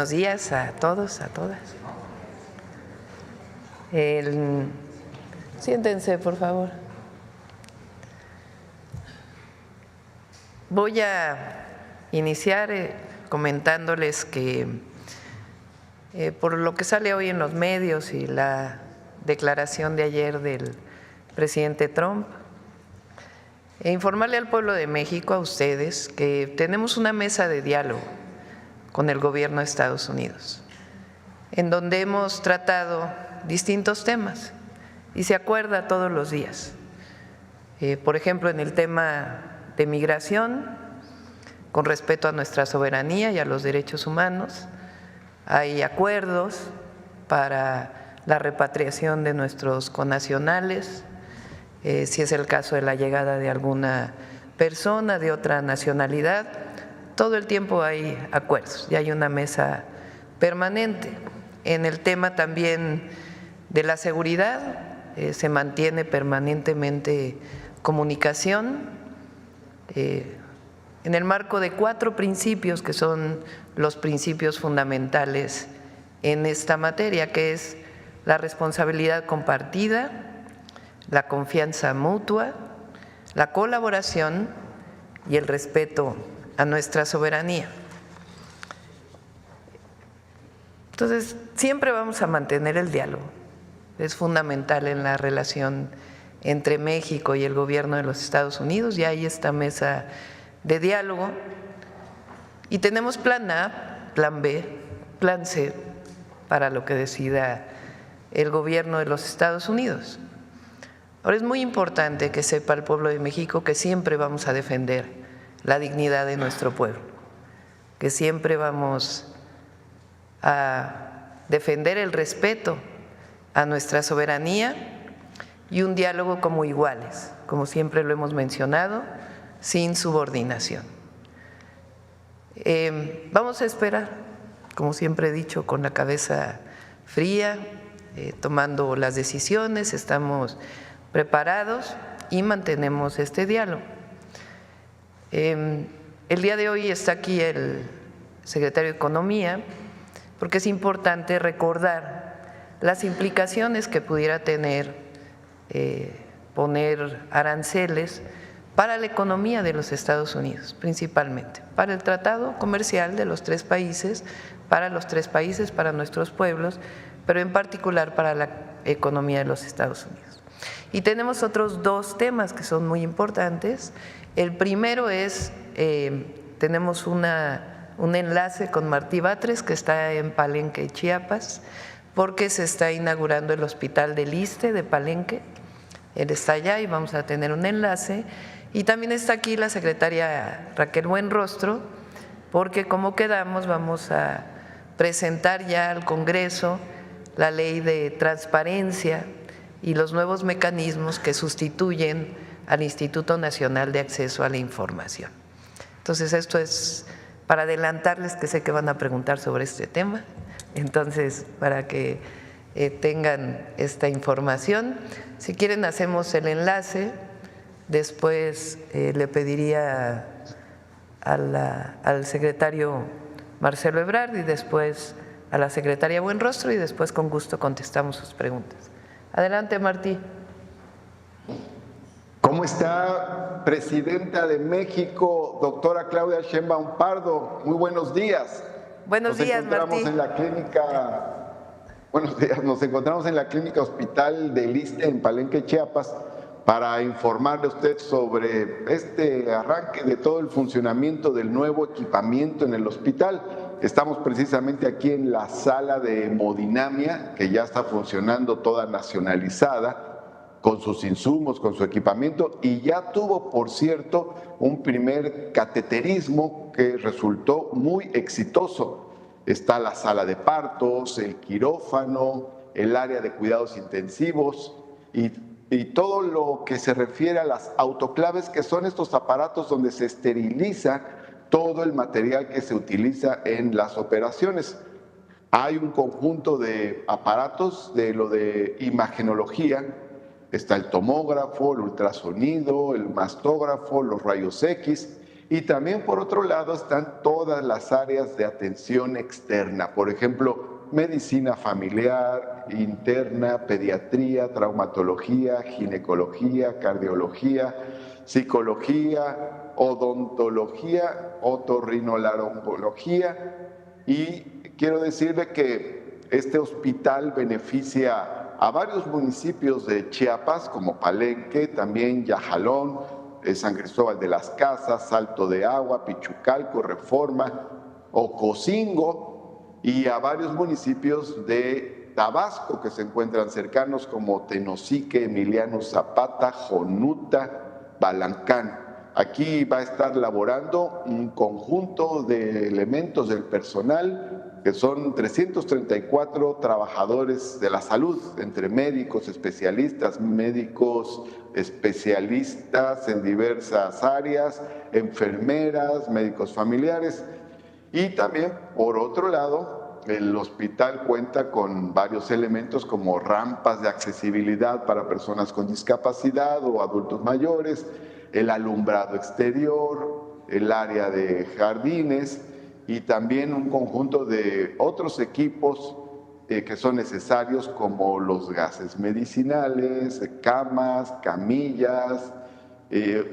Buenos días a todos, a todas. Siéntense, por favor. Voy a iniciar comentándoles que por lo que sale hoy en los medios y la declaración de ayer del presidente Trump, informarle al pueblo de México, a ustedes, que tenemos una mesa de diálogo con el gobierno de Estados Unidos, en donde hemos tratado distintos temas y se acuerda todos los días. Por ejemplo, en el tema de migración, con respeto a nuestra soberanía y a los derechos humanos, hay acuerdos para la repatriación de nuestros connacionales, si es el caso de la llegada de alguna persona de otra nacionalidad. Todo el tiempo hay acuerdos y hay una mesa permanente. En el tema también de la seguridad se mantiene permanentemente comunicación en el marco de 4 principios que son los principios fundamentales en esta materia, que es la responsabilidad compartida, la confianza mutua, la colaboración y el respeto a nuestra soberanía. Entonces, siempre vamos a mantener el diálogo, es fundamental en la relación entre México y el gobierno de los Estados Unidos, y hay esta mesa de diálogo, y tenemos plan A, plan B, plan C para lo que decida el gobierno de los Estados Unidos. Ahora, es muy importante que sepa el pueblo de México que siempre vamos a defender la dignidad de nuestro pueblo, que siempre vamos a defender el respeto a nuestra soberanía y un diálogo como iguales, como siempre lo hemos mencionado, sin subordinación. Vamos a esperar, como siempre he dicho, con la cabeza fría, tomando las decisiones, estamos preparados y mantenemos este diálogo. El día de hoy está aquí el secretario de Economía, porque es importante recordar las implicaciones que pudiera tener poner aranceles para la economía de los Estados Unidos, principalmente, para el tratado comercial de los 3 países, para los 3 países, para nuestros pueblos, pero en particular para la economía de los Estados Unidos. Y tenemos otros 2 temas que son muy importantes. El primero es, tenemos un enlace con Martí Batres, que está en Palenque, Chiapas, porque se está inaugurando el Hospital del ISSSTE de Palenque. Él está allá y vamos a tener un enlace. Y también está aquí la secretaria Raquel Buenrostro, porque como quedamos vamos a presentar ya al Congreso la ley de transparencia y los nuevos mecanismos que sustituyen al Instituto Nacional de Acceso a la Información. Entonces, esto es para adelantarles, que sé que van a preguntar sobre este tema, entonces para que tengan esta información. Si quieren, hacemos el enlace, después le pediría al secretario Marcelo Ebrard y después a la secretaria Buenrostro, y después con gusto contestamos sus preguntas. Adelante, Martí. ¿Cómo está, presidenta de México, doctora Claudia Sheinbaum Pardo? Muy buenos días. Buenos días, Martí. Buenos días, nos encontramos en la clínica Hospital del ISSSTE en Palenque, Chiapas, para informarle a usted sobre este arranque de todo el funcionamiento del nuevo equipamiento en el hospital. Estamos precisamente aquí en la sala de hemodinamia, que ya está funcionando toda nacionalizada, con sus insumos, con su equipamiento, y ya tuvo, por cierto, un primer cateterismo que resultó muy exitoso. Está la sala de partos, el quirófano, el área de cuidados intensivos y todo lo que se refiere a las autoclaves, que son estos aparatos donde se esteriliza todo el material que se utiliza en las operaciones. Hay un conjunto de aparatos de lo de imagenología. Está el tomógrafo, el ultrasonido, el mastógrafo, los rayos X, Y también por otro lado están todas las áreas de atención externa, por ejemplo, medicina familiar, interna, pediatría, traumatología, ginecología, cardiología, psicología, odontología, otorrinolaringología. Y quiero decirle que este hospital beneficia a varios municipios de Chiapas, como Palenque, también Yajalón, San Cristóbal de las Casas, Salto de Agua, Pichucalco, Reforma, Ocosingo, y a varios municipios de Tabasco que se encuentran cercanos, como Tenosique, Emiliano Zapata, Jonuta, Balancán. Aquí va a estar laborando un conjunto de elementos del personal, que son 334 trabajadores de la salud, entre médicos especialistas en diversas áreas, enfermeras, médicos familiares. Y también, por otro lado, el hospital cuenta con varios elementos como rampas de accesibilidad para personas con discapacidad o adultos mayores, el alumbrado exterior, el área de jardines y también un conjunto de otros equipos que son necesarios, como los gases medicinales, camas, camillas,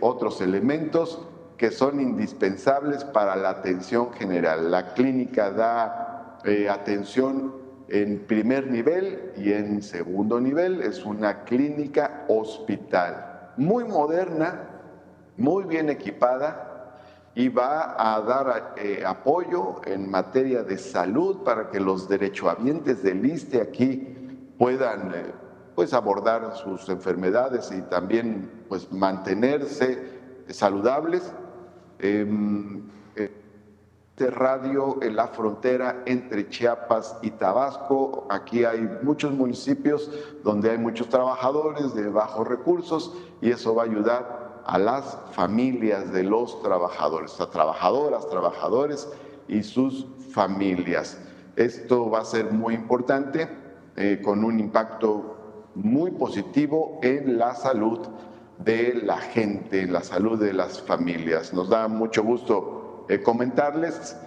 otros elementos que son indispensables para la atención general. La clínica da atención en primer nivel y en segundo nivel. Es una clínica hospital muy moderna, muy bien equipada, y va a dar apoyo en materia de salud para que los derechohabientes del ISSSTE aquí puedan pues abordar sus enfermedades y también pues mantenerse saludables. Radio en la frontera entre Chiapas y Tabasco. Aquí hay muchos municipios donde hay muchos trabajadores de bajos recursos y eso va a ayudar a las familias de los trabajadores, a trabajadoras, trabajadores y sus familias. Esto va a ser muy importante, con un impacto muy positivo en la salud de la gente, en la salud de las familias. Nos da mucho gusto comentarles,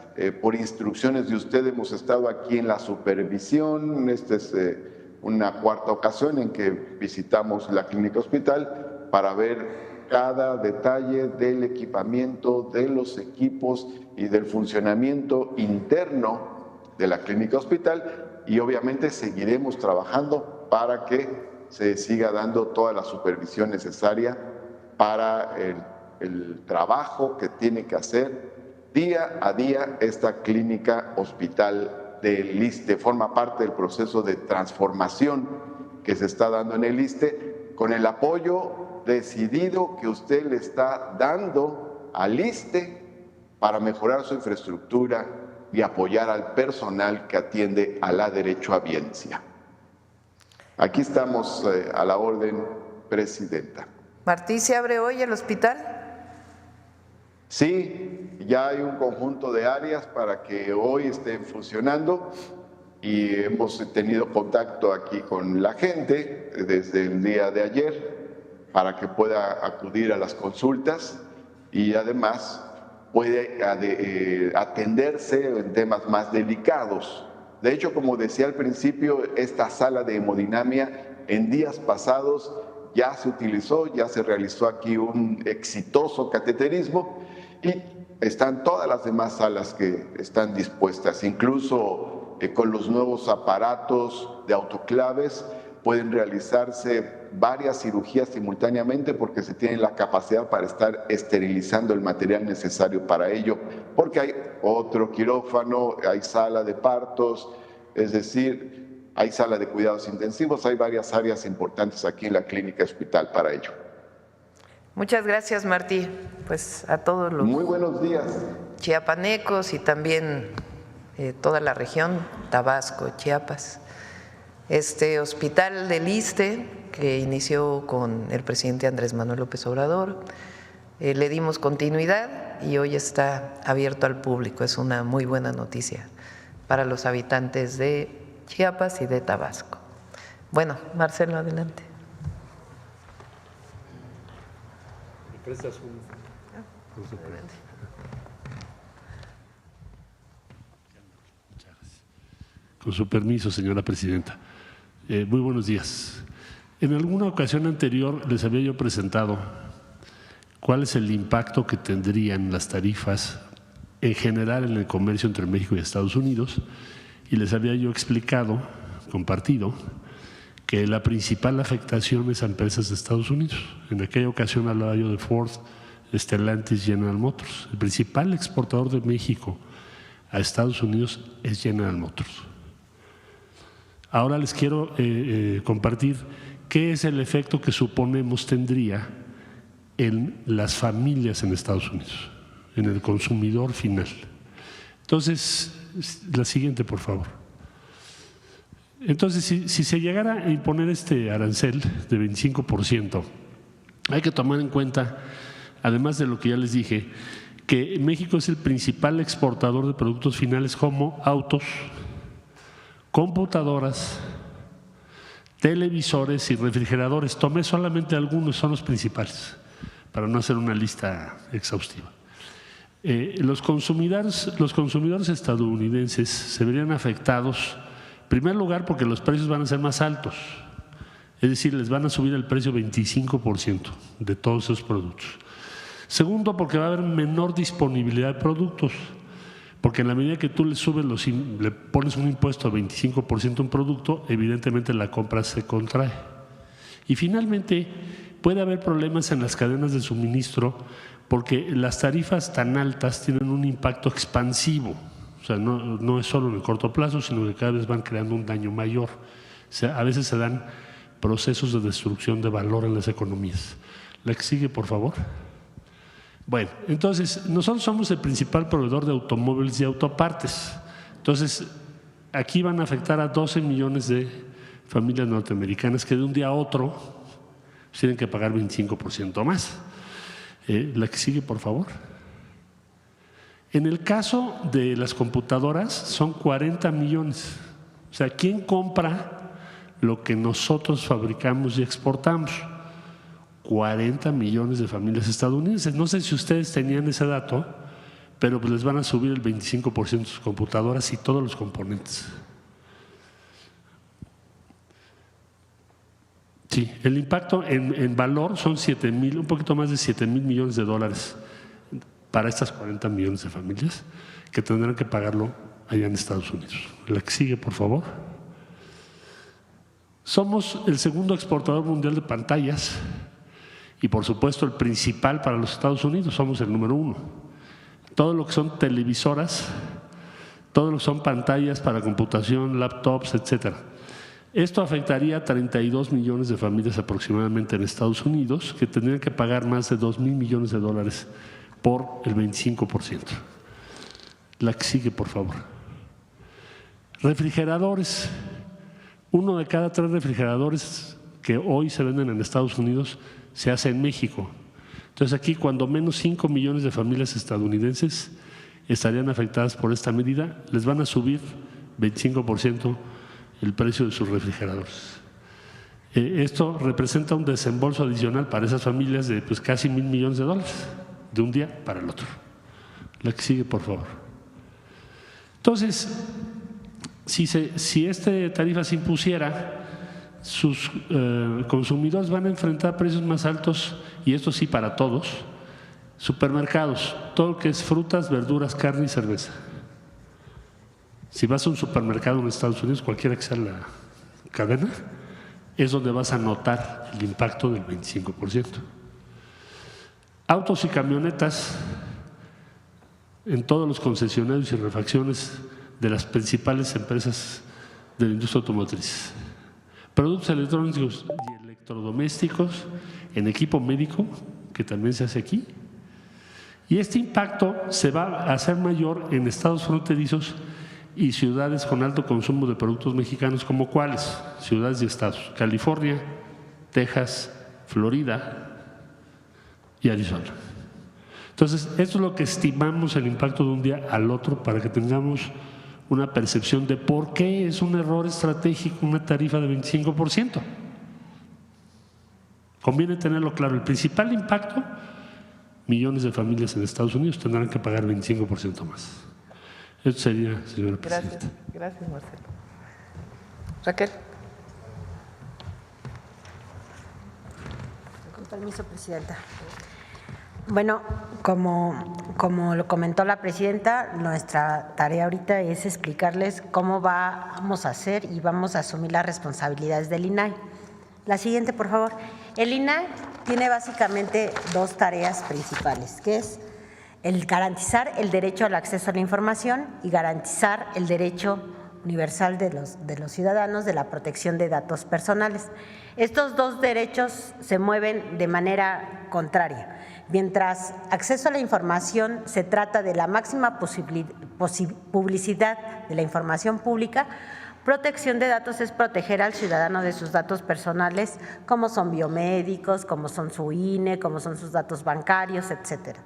por instrucciones de usted hemos estado aquí en la supervisión. Esta es una cuarta ocasión en que visitamos la clínica hospital para ver cada detalle del equipamiento, de los equipos y del funcionamiento interno de la clínica hospital, y obviamente seguiremos trabajando para que se siga dando toda la supervisión necesaria para el trabajo que tiene que hacer día a día esta clínica hospital del ISSSTE. Forma parte del proceso de transformación que se está dando en el ISSSTE, con el apoyo decidido que usted le está dando al ISSSTE para mejorar su infraestructura y apoyar al personal que atiende a la derechohabiencia. Aquí estamos a la orden, Presidenta. Martí, ¿se abre hoy el hospital? Sí, ya hay un conjunto de áreas para que hoy estén funcionando y hemos tenido contacto aquí con la gente desde el día de ayer para que pueda acudir a las consultas y además puede atenderse en temas más delicados. De hecho, como decía al principio, esta sala de hemodinamia en días pasados ya se utilizó, ya se realizó aquí un exitoso cateterismo y están todas las demás salas que están dispuestas. Incluso con los nuevos aparatos de autoclaves pueden realizarse varias cirugías simultáneamente porque se tiene la capacidad para estar esterilizando el material necesario para ello, porque hay otro quirófano, hay sala de partos, es decir, hay sala de cuidados intensivos, hay varias áreas importantes aquí en la clínica hospital para ello. Muchas gracias, Martí. Pues a todos los muy buenos días chiapanecos y también toda la región, Tabasco, Chiapas. Este hospital del ISSSTE, que inició con el presidente Andrés Manuel López Obrador, le dimos continuidad y hoy está abierto al público. Es una muy buena noticia para los habitantes de Chiapas y de Tabasco. Bueno, Marcelo, adelante. ¿Me prestas un? Con su permiso, señora presidenta. Muy buenos días. En alguna ocasión anterior les había yo presentado cuál es el impacto que tendrían las tarifas en general en el comercio entre México y Estados Unidos, y les había yo explicado, compartido, que la principal afectación es a empresas de Estados Unidos. En aquella ocasión hablaba yo de Ford, Stellantis, General Motors. El principal exportador de México a Estados Unidos es General Motors. Ahora les quiero compartir qué es el efecto que suponemos tendría en las familias en Estados Unidos, en el consumidor final. Entonces, la siguiente, por favor. Entonces, si se llegara a imponer este arancel de 25%, hay que tomar en cuenta, además de lo que ya les dije, que México es el principal exportador de productos finales como autos, computadoras, televisores y refrigeradores. Tomé solamente algunos, son los principales, para no hacer una lista exhaustiva. Los consumidores estadounidenses se verían afectados, en primer lugar, porque los precios van a ser más altos, es decir, les van a subir el precio 25% de todos esos productos. Segundo, porque va a haber menor disponibilidad de productos, porque en la medida que tú le pones un impuesto de 25% a un producto, evidentemente la compra se contrae. Y finalmente, puede haber problemas en las cadenas de suministro, porque las tarifas tan altas tienen un impacto expansivo. O sea, no es solo en el corto plazo, sino que cada vez van creando un daño mayor. O sea, a veces se dan procesos de destrucción de valor en las economías. La que sigue, por favor. Bueno, entonces, nosotros somos el principal proveedor de automóviles y autopartes. Entonces, aquí van a afectar a 12 millones de familias norteamericanas que de un día a otro tienen que pagar 25% más. La que sigue, por favor. En el caso de las computadoras, son 40 millones. O sea, ¿quién compra lo que nosotros fabricamos y exportamos? 40 millones de familias estadounidenses. No sé si ustedes tenían ese dato, pero pues les van a subir el 25% de sus computadoras y todos los componentes. Sí, el impacto en valor son un poquito más de 7,000 millones de dólares para estas 40 millones de familias que tendrán que pagarlo allá en Estados Unidos. La que sigue, por favor. Somos el segundo exportador mundial de pantallas y, por supuesto, el principal para los Estados Unidos. Somos el número 1. Todo lo que son televisoras, todo lo que son pantallas para computación, laptops, etcétera. Esto afectaría a 32 millones de familias aproximadamente en Estados Unidos, que tendrían que pagar más de 2,000 millones de dólares por el 25%. La que sigue, por favor. Refrigeradores. 1 de cada 3 refrigeradores que hoy se venden en Estados Unidos se hace en México. Entonces aquí cuando menos 5 millones de familias estadounidenses estarían afectadas por esta medida, les van a subir 25% el precio de sus refrigeradores. Esto representa un desembolso adicional para esas familias de casi 1,000 millones de dólares de un día para el otro. La que sigue, por favor. Entonces, si esta tarifa se impusiera, sus consumidores van a enfrentar precios más altos, y esto sí para todos. Supermercados, todo lo que es frutas, verduras, carne y cerveza. Si vas a un supermercado en Estados Unidos, cualquiera que sea la cadena, es donde vas a notar el impacto del 25%. Autos y camionetas en todos los concesionarios y refacciones de las principales empresas de la industria automotriz. Productos electrónicos y electrodomésticos en equipo médico, que también se hace aquí. Y este impacto se va a hacer mayor en estados fronterizos y ciudades con alto consumo de productos mexicanos, como cuáles, ciudades y estados: California, Texas, Florida y Arizona. Entonces, esto es lo que estimamos el impacto de un día al otro, para que tengamos una percepción de por qué es un error estratégico una tarifa de 25%. Conviene tenerlo claro. El principal impacto millones de familias en Estados Unidos tendrán que pagar 25% más. Eso sería, señora presidenta. Gracias, Marcelo. Raquel. Con permiso, presidenta. Bueno, como lo comentó la presidenta, nuestra tarea ahorita es explicarles cómo vamos a hacer y vamos a asumir las responsabilidades del INAI. La siguiente, por favor. El INAI tiene básicamente dos tareas principales, que es el garantizar el derecho al acceso a la información y garantizar el derecho universal de los ciudadanos de la protección de datos personales. Estos dos derechos se mueven de manera contraria. Mientras acceso a la información se trata de la máxima publicidad de la información pública, protección de datos es proteger al ciudadano de sus datos personales, como son biomédicos, como son su INE, como son sus datos bancarios, etcétera.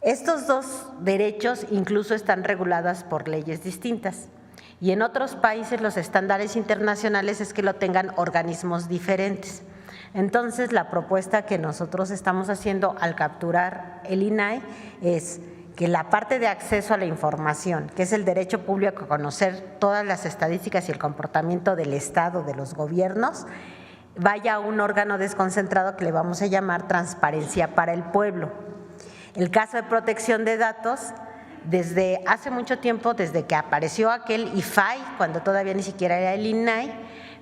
Estos dos derechos incluso están regulados por leyes distintas. Y en otros países los estándares internacionales es que lo tengan organismos diferentes. Entonces, la propuesta que nosotros estamos haciendo al capturar el INAI es que la parte de acceso a la información, que es el derecho público a conocer todas las estadísticas y el comportamiento del Estado, de los gobiernos, vaya a un órgano desconcentrado que le vamos a llamar Transparencia para el Pueblo. El caso de protección de datos, desde hace mucho tiempo, desde que apareció aquel IFAI, cuando todavía ni siquiera era el INAI,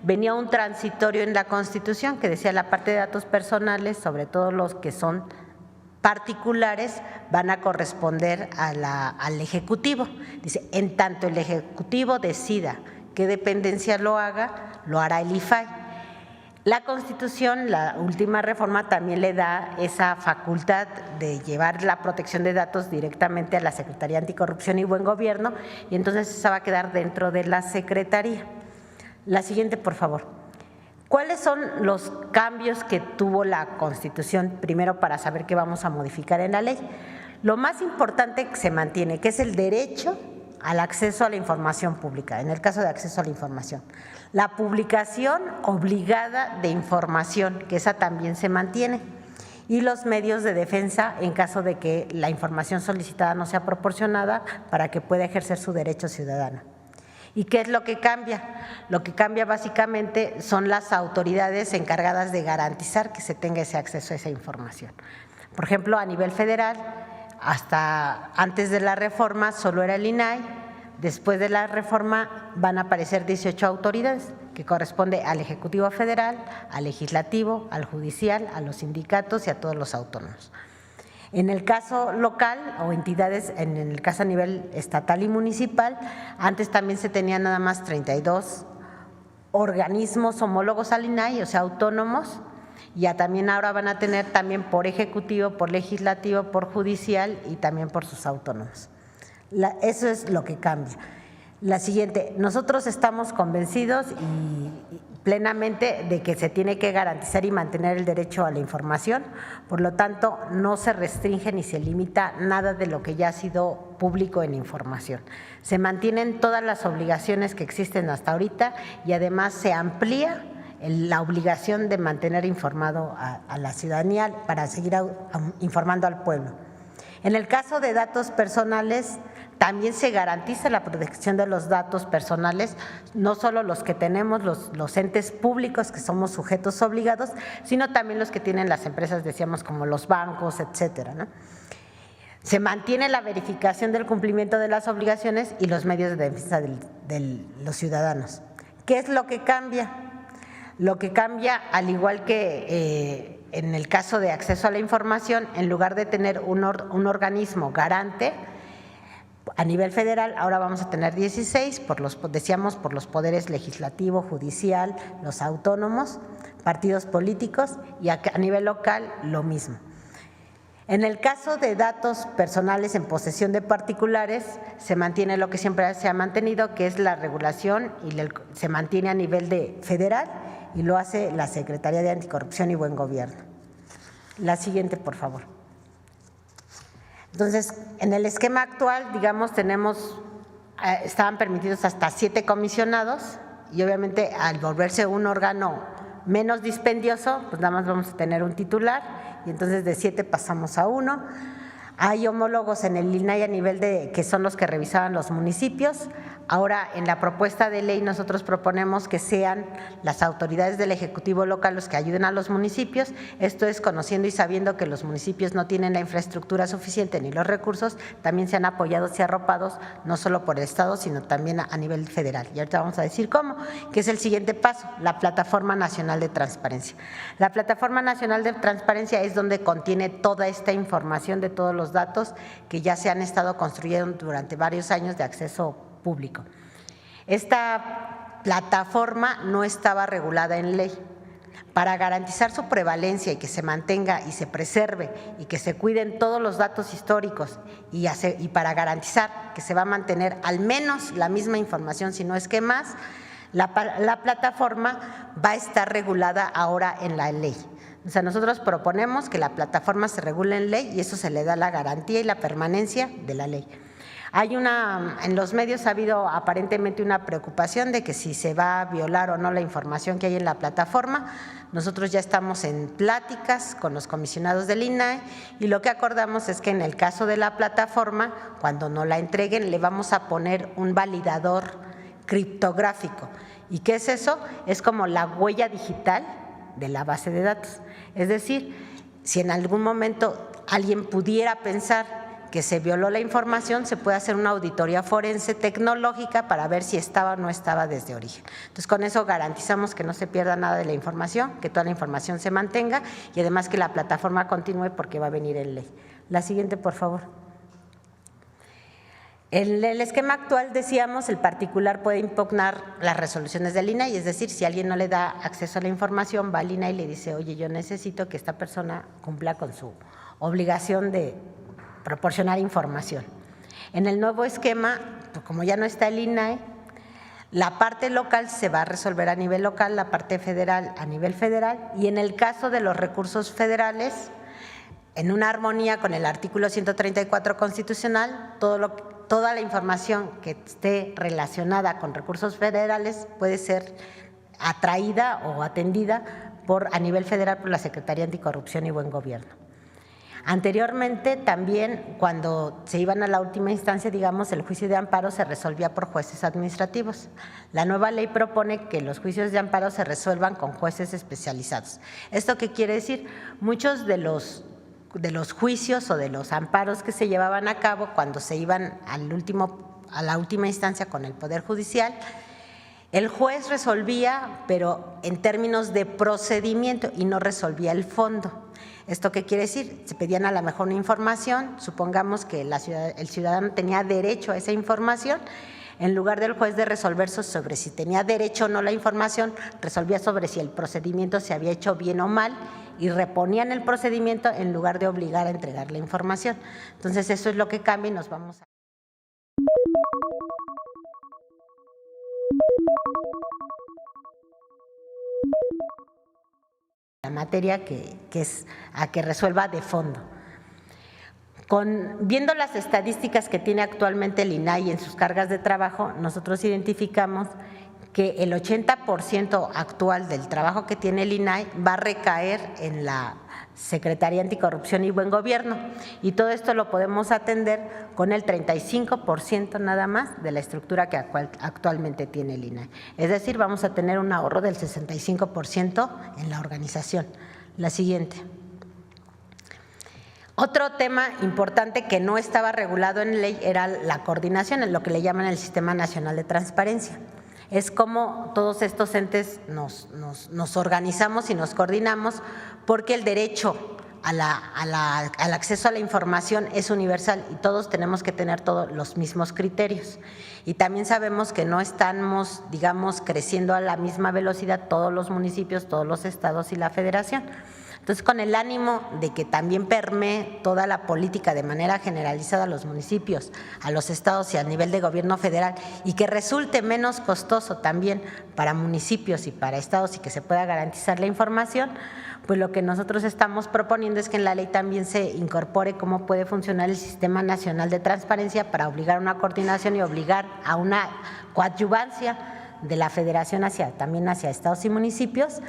venía un transitorio en la Constitución que decía la parte de datos personales, sobre todo los que son particulares, van a corresponder al Ejecutivo. Dice, en tanto el Ejecutivo decida qué dependencia lo haga, lo hará el IFAI. La Constitución, la última reforma, también le da esa facultad de llevar la protección de datos directamente a la Secretaría Anticorrupción y Buen Gobierno, y entonces esa va a quedar dentro de la Secretaría. La siguiente, por favor. ¿Cuáles son los cambios que tuvo la Constitución, primero para saber qué vamos a modificar en la ley? Lo más importante que se mantiene, que es el derecho al acceso a la información pública, en el caso de acceso a la información. La publicación obligada de información, que esa también se mantiene, y los medios de defensa en caso de que la información solicitada no sea proporcionada para que pueda ejercer su derecho ciudadano. ¿Y qué es lo que cambia? Lo que cambia básicamente son las autoridades encargadas de garantizar que se tenga ese acceso a esa información. Por ejemplo, a nivel federal, hasta antes de la reforma solo era el INAI, después de la reforma van a aparecer 18 autoridades, que corresponde al Ejecutivo Federal, al Legislativo, al Judicial, a los sindicatos y a todos los autónomos. En el caso local o entidades, en el caso a nivel estatal y municipal, antes también se tenían nada más 32 organismos homólogos al INAI, o sea, autónomos, y ya también ahora van a tener también por ejecutivo, por legislativo, por judicial y también por sus autónomos. Eso es lo que cambia. La siguiente, nosotros estamos convencidos y plenamente de que se tiene que garantizar y mantener el derecho a la información, por lo tanto no se restringe ni se limita nada de lo que ya ha sido público en información. Se mantienen todas las obligaciones que existen hasta ahorita y además se amplía la obligación de mantener informado a la ciudadanía para seguir informando al pueblo. En el caso de datos personales, también se garantiza la protección de los datos personales, no solo los que tenemos los entes públicos que somos sujetos obligados, sino también los que tienen las empresas, decíamos, como los bancos, etcétera, ¿no? Se mantiene la verificación del cumplimiento de las obligaciones y los medios de defensa de los ciudadanos. ¿Qué es lo que cambia? Lo que cambia, al igual que en el caso de acceso a la información, en lugar de tener un organismo garante, a nivel federal ahora vamos a tener 16, decíamos por los poderes legislativo, judicial, los autónomos, partidos políticos, y a nivel local lo mismo. En el caso de datos personales en posesión de particulares, se mantiene lo que siempre se ha mantenido, que es la regulación, y se mantiene a nivel de federal y lo hace la Secretaría de Anticorrupción y Buen Gobierno. La siguiente, por favor. Entonces, en el esquema actual, digamos, estaban permitidos hasta 7 comisionados y obviamente al volverse un órgano menos dispendioso, pues nada más vamos a tener un titular y entonces de 7 pasamos a 1. Hay homólogos en el INAI a nivel de que son los que revisaban los municipios. Ahora, en la propuesta de ley nosotros proponemos que sean las autoridades del Ejecutivo local los que ayuden a los municipios. Esto es conociendo y sabiendo que los municipios no tienen la infraestructura suficiente ni los recursos, también sean apoyados y arropados, no solo por el Estado, sino también a nivel federal. Y ahorita vamos a decir cómo, que es el siguiente paso, la Plataforma Nacional de Transparencia. La Plataforma Nacional de Transparencia es donde contiene toda esta información de todos los datos que ya se han estado construyendo durante varios años de acceso público. Esta plataforma no estaba regulada en ley. Para garantizar su prevalencia y que se mantenga y se preserve y que se cuiden todos los datos históricos y para garantizar que se va a mantener al menos la misma información, si no es que más, la plataforma va a estar regulada ahora en la ley. O sea, nosotros proponemos que la plataforma se regule en ley y eso se le da la garantía y la permanencia de la ley. En los medios ha habido aparentemente una preocupación de que si se va a violar o no la información que hay en la plataforma. Nosotros ya estamos en pláticas con los comisionados del INAI y lo que acordamos es que en el caso de la plataforma, cuando nos la entreguen, le vamos a poner un validador criptográfico. ¿Y qué es eso? Es como la huella digital de la base de datos. Es decir, si en algún momento alguien pudiera pensar que se violó la información, se puede hacer una auditoría forense tecnológica para ver si estaba o no estaba desde origen. Entonces, con eso garantizamos que no se pierda nada de la información, que toda la información se mantenga y además que la plataforma continúe porque va a venir en ley. La siguiente, por favor. En el esquema actual, decíamos, el particular puede impugnar las resoluciones del INAI, es decir, si alguien no le da acceso a la información, va al INAI y le dice, oye, yo necesito que esta persona cumpla con su obligación de proporcionar información. En el nuevo esquema, pues como ya no está el INAI, la parte local se va a resolver a nivel local, la parte federal a nivel federal, y en el caso de los recursos federales, en una armonía con el artículo 134 constitucional, toda la información que esté relacionada con recursos federales puede ser atraída o atendida a nivel federal por la Secretaría Anticorrupción y Buen Gobierno. Anteriormente también cuando se iban a la última instancia, digamos, el juicio de amparo se resolvía por jueces administrativos. La nueva ley propone que los juicios de amparo se resuelvan con jueces especializados. ¿Esto qué quiere decir? Muchos de los juicios o de los amparos que se llevaban a cabo cuando se iban a la última instancia con el Poder Judicial, el juez resolvía, pero en términos de procedimiento y no resolvía el fondo. ¿Esto qué quiere decir? Se pedían a lo mejor una información, supongamos que el ciudadano tenía derecho a esa información, en lugar del juez de resolver sobre si tenía derecho o no la información, resolvía sobre si el procedimiento se había hecho bien o mal y reponían el procedimiento en lugar de obligar a entregar la información. Entonces eso es lo que cambia y nos vamos a… la materia que es a que resuelva de fondo. Viendo las estadísticas que tiene actualmente el INAI en sus cargas de trabajo, nosotros identificamos que el 80% actual del trabajo que tiene el INAI va a recaer en la Secretaría Anticorrupción y Buen Gobierno, y todo esto lo podemos atender con el 35% nada más de la estructura que actualmente tiene el INAI. Es decir, vamos a tener un ahorro del 65% en la organización. La siguiente. Otro tema importante que no estaba regulado en ley era la coordinación, en lo que le llaman el Sistema Nacional de Transparencia. Es como todos estos entes nos organizamos y nos coordinamos porque el derecho al acceso a la información es universal y todos tenemos que tener todos los mismos criterios. Y también sabemos que no estamos, digamos, creciendo a la misma velocidad todos los municipios, todos los estados y la federación. Entonces, con el ánimo de que también permee toda la política de manera generalizada a los municipios, a los estados y a nivel de gobierno federal y que resulte menos costoso también para municipios y para estados y que se pueda garantizar la información, pues lo que nosotros estamos proponiendo es que en la ley también se incorpore cómo puede funcionar el Sistema Nacional de Transparencia para obligar a una coordinación y obligar a una coadyuvancia de la federación también hacia estados y municipios.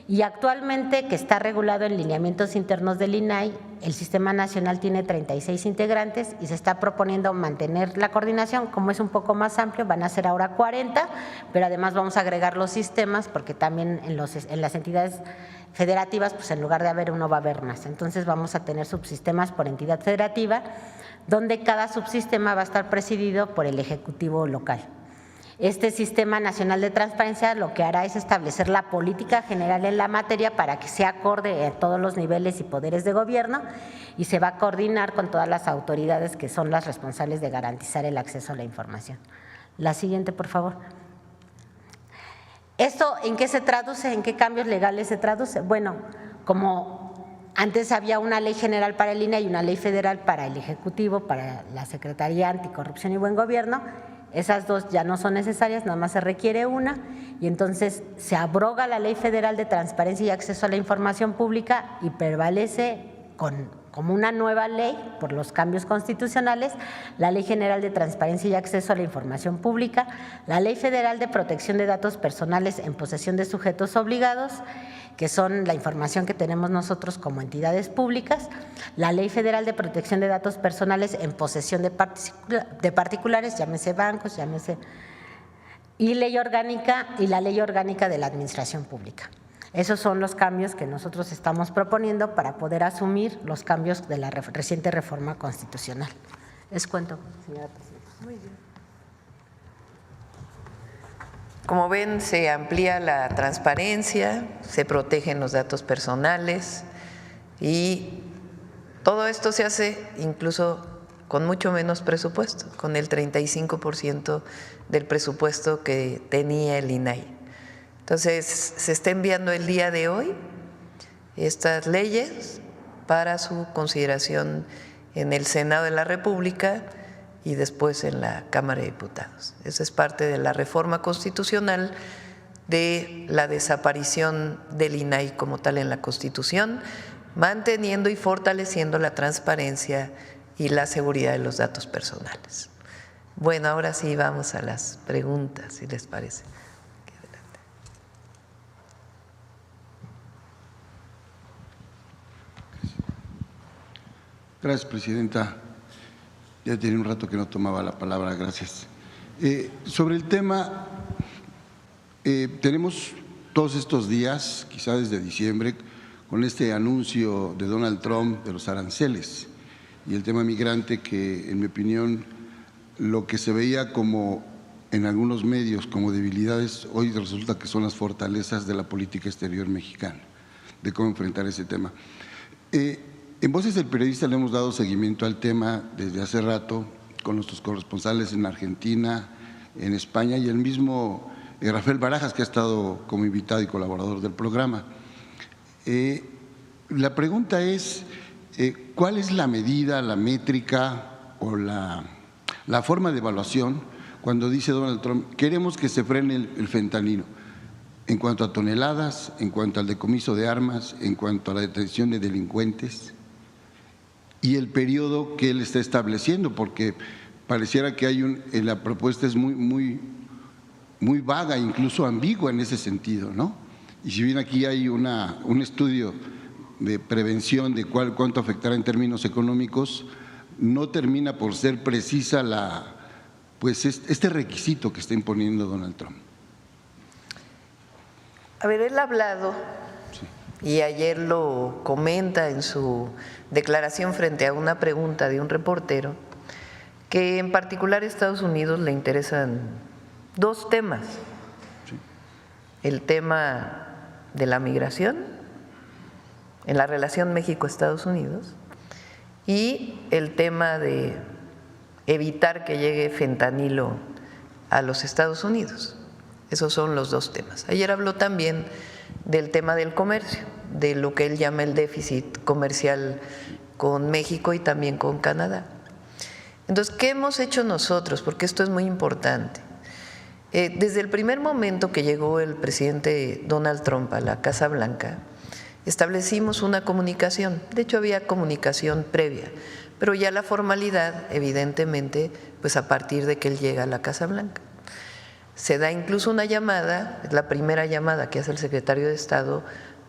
Y actualmente, que está regulado en lineamientos internos del INAI, el Sistema Nacional tiene 36 integrantes y se está proponiendo mantener la coordinación. Como es un poco más amplio, van a ser ahora 40, pero además vamos a agregar los sistemas, porque también en las entidades federativas, pues en lugar de haber uno va a haber más. Entonces vamos a tener subsistemas por entidad federativa, donde cada subsistema va a estar presidido por el Ejecutivo local. Este Sistema Nacional de Transparencia lo que hará es establecer la política general en la materia para que sea acorde a todos los niveles y poderes de gobierno, y se va a coordinar con todas las autoridades que son las responsables de garantizar el acceso a la información. La siguiente, por favor. ¿Esto en qué se traduce? ¿En qué cambios legales se traduce? Bueno, como antes había una ley general para el INAI y una ley federal para el Ejecutivo, para la Secretaría Anticorrupción y Buen Gobierno, esas dos ya no son necesarias, nada más se requiere una, y entonces se abroga la Ley Federal de Transparencia y Acceso a la Información Pública y prevalece como una nueva ley por los cambios constitucionales, la Ley General de Transparencia y Acceso a la Información Pública, la Ley Federal de Protección de Datos Personales en posesión de sujetos obligados, que son la información que tenemos nosotros como entidades públicas, la Ley Federal de Protección de Datos Personales en posesión de particulares, llámese bancos, y la Ley Orgánica de la Administración Pública. Esos son los cambios que nosotros estamos proponiendo para poder asumir los cambios de la reciente reforma constitucional. Es cuento, señora presidenta. Muy bien. Como ven, se amplía la transparencia, se protegen los datos personales y todo esto se hace incluso con mucho menos presupuesto, con el 35% del presupuesto que tenía el INAI. Entonces, se está enviando el día de hoy estas leyes para su consideración en el Senado de la República y después en la Cámara de Diputados. Esa es parte de la reforma constitucional de la desaparición del INAI como tal en la Constitución, manteniendo y fortaleciendo la transparencia y la seguridad de los datos personales. Bueno, ahora sí vamos a las preguntas, si les parece. Gracias, presidenta. Ya tenía un rato que no tomaba la palabra, gracias. Sobre el tema, tenemos todos estos días, quizá desde diciembre, con este anuncio de Donald Trump de los aranceles y el tema migrante, que en mi opinión lo que se veía como en algunos medios como debilidades, hoy resulta que son las fortalezas de la política exterior mexicana, de cómo enfrentar ese tema. En Voces del Periodista le hemos dado seguimiento al tema desde hace rato con nuestros corresponsales en Argentina, en España y el mismo Rafael Barajas, que ha estado como invitado y colaborador del programa. La pregunta es, ¿cuál es la medida, la métrica o la forma de evaluación cuando dice Donald Trump, queremos que se frene el fentanilo? En cuanto a toneladas, en cuanto al decomiso de armas, en cuanto a la detención de delincuentes y el periodo que él está estableciendo, porque pareciera que hay la propuesta es muy vaga, incluso ambigua en ese sentido, ¿no? Y si bien aquí hay un estudio de prevención de cuánto afectará en términos económicos, no termina por ser precisa este requisito que está imponiendo Donald Trump. A ver, él ha hablado, y ayer lo comenta en su declaración frente a una pregunta de un reportero, que en particular a Estados Unidos le interesan dos temas. Sí. El tema de la migración, en la relación México-Estados Unidos, y el tema de evitar que llegue fentanilo a los Estados Unidos. Esos son los dos temas. Ayer habló también del tema del comercio, de lo que él llama el déficit comercial con México y también con Canadá. Entonces, ¿qué hemos hecho nosotros? Porque esto es muy importante. Desde el primer momento que llegó el presidente Donald Trump a la Casa Blanca, establecimos una comunicación. De hecho, había comunicación previa, pero ya la formalidad, evidentemente, pues a partir de que él llega a la Casa Blanca. Se da incluso una llamada, es la primera llamada que hace el secretario de Estado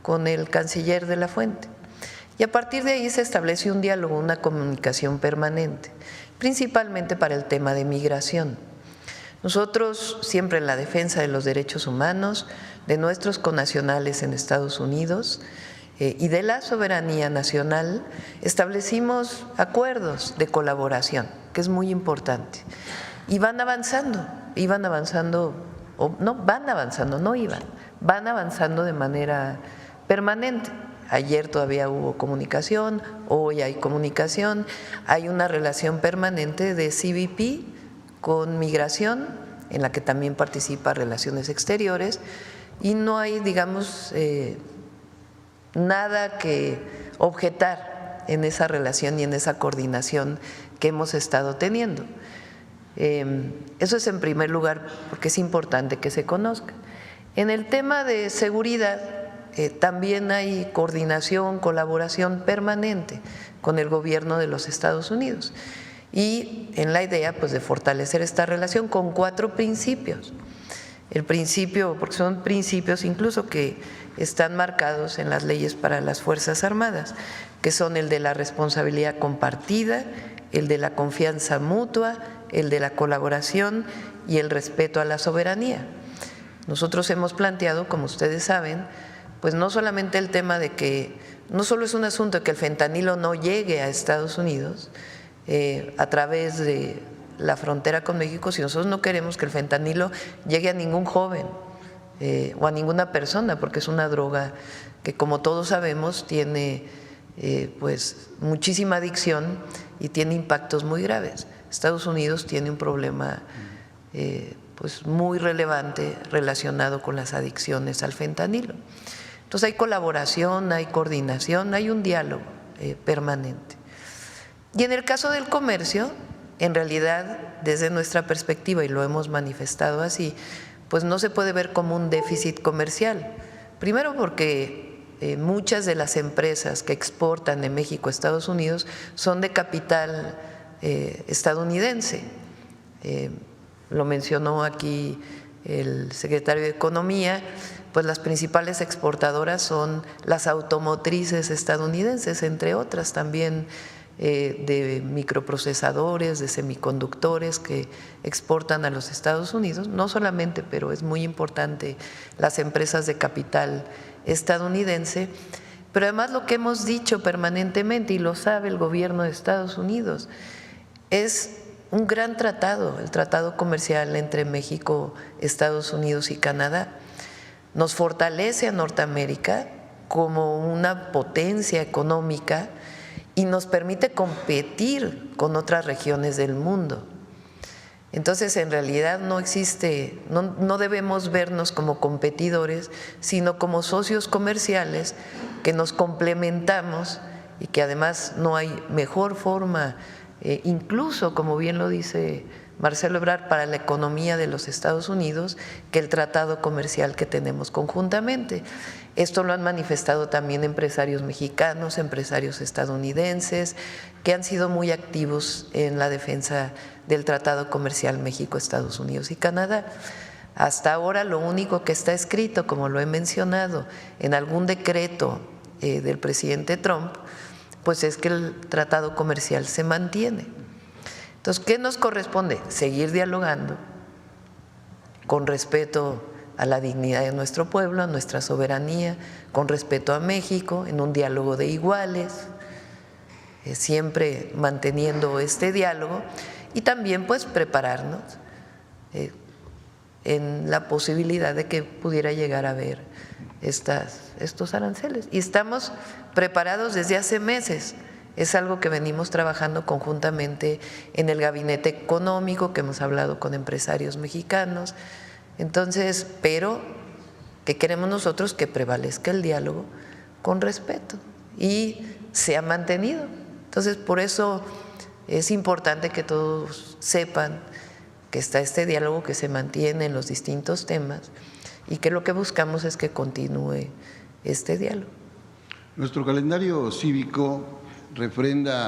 con el canciller de la Fuente. Y a partir de ahí se establece un diálogo, una comunicación permanente, principalmente para el tema de migración. Nosotros, siempre en la defensa de los derechos humanos, de nuestros connacionales en Estados Unidos y de la soberanía nacional, establecimos acuerdos de colaboración, que es muy importante. Y van avanzando van avanzando de manera permanente. Ayer todavía hubo comunicación, hoy hay comunicación, hay una relación permanente de CBP con migración, en la que también participa Relaciones Exteriores, y no hay, digamos, nada que objetar en esa relación y en esa coordinación que hemos estado teniendo. Eso es en primer lugar, porque es importante que se conozca. En el tema de seguridad, también hay coordinación, colaboración permanente con el gobierno de los Estados Unidos y en la idea pues de fortalecer esta relación con 4 principios. El principio, porque son principios incluso que están marcados en las leyes para las Fuerzas Armadas, que son el de la responsabilidad compartida, el de la confianza mutua, el de la colaboración y el respeto a la soberanía. Nosotros hemos planteado, como ustedes saben, pues no solamente el tema de que no solo es un asunto de que el fentanilo no llegue a Estados Unidos a través de la frontera con México, sino nosotros no queremos que el fentanilo llegue a ningún joven o a ninguna persona, porque es una droga que, como todos sabemos, tiene pues muchísima adicción y tiene impactos muy graves. Estados Unidos tiene un problema pues muy relevante relacionado con las adicciones al fentanilo. Entonces hay colaboración, hay coordinación, hay un diálogo permanente. Y en el caso del comercio, en realidad, desde nuestra perspectiva, y lo hemos manifestado así, pues no se puede ver como un déficit comercial. Primero porque muchas de las empresas que exportan de México a Estados Unidos son de capital estadounidense. Lo mencionó aquí el secretario de Economía, pues las principales exportadoras son las automotrices estadounidenses, entre otras también de microprocesadores, de semiconductores que exportan a los Estados Unidos, no solamente, pero es muy importante las empresas de capital estadounidense, pero además lo que hemos dicho permanentemente, y lo sabe el gobierno de Estados Unidos, es un gran tratado, el tratado comercial entre México, Estados Unidos y Canadá. Nos fortalece a Norteamérica como una potencia económica y nos permite competir con otras regiones del mundo. Entonces, en realidad no existe, no debemos vernos como competidores, sino como socios comerciales que nos complementamos y que además no hay mejor forma, incluso, como bien lo dice Marcelo Ebrard, para la economía de los Estados Unidos, que el tratado comercial que tenemos conjuntamente. Esto lo han manifestado también empresarios mexicanos, empresarios estadounidenses, que han sido muy activos en la defensa del tratado comercial México, Estados Unidos y Canadá. Hasta ahora lo único que está escrito, como lo he mencionado, en algún decreto del presidente Trump, pues es que el tratado comercial se mantiene. Entonces, ¿qué nos corresponde? Seguir dialogando con respeto a la dignidad de nuestro pueblo, a nuestra soberanía, con respeto a México, en un diálogo de iguales, siempre manteniendo este diálogo y también pues prepararnos en la posibilidad de que pudiera llegar a haber estos aranceles. Y estamos preparados desde hace meses. Es algo que venimos trabajando conjuntamente en el gabinete económico, que hemos hablado con empresarios mexicanos. Entonces, pero que queremos nosotros que prevalezca el diálogo con respeto y se ha mantenido. Entonces, por eso es importante que todos sepan que está este diálogo que se mantiene en los distintos temas y que lo que buscamos es que continúe este diálogo. Nuestro calendario cívico refrenda